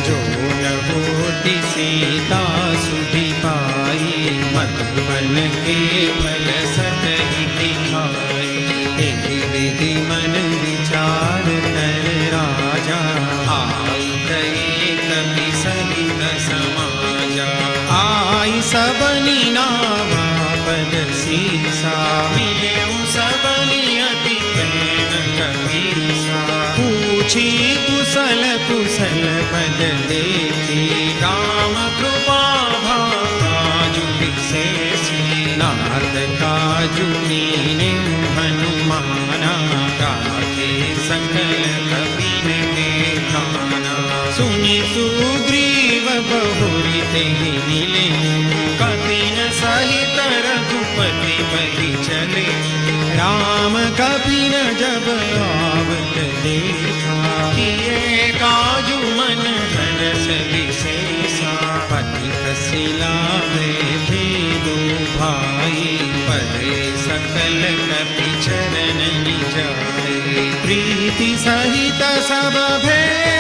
जो न होती सीता सुधि पाई, मधुबन के फल सत ही दिखाए। तेरी विधि मन विचार कर राजा, आई गए कपि सहित समाजा। आई सबनी नावा पद सीसा, मिले सबनी अति प्रेम कपीसा। पूछी कुशल कुशल पद देखी, राम कृपा काजु विशेषी। नाथ काजु कीने हनुमाना, राखे सकल कपिन के खाना। सुनि सुग्रीव बहुरी तेहि मिले, कपिन सहित रघुपति पति चले। राम कपिन जब आवत देखा, किए काजु मन हरष विशेषा। पति कसिला भेदो भाई, परे सकल कपि चरण जाए। प्रीति सहित सब भे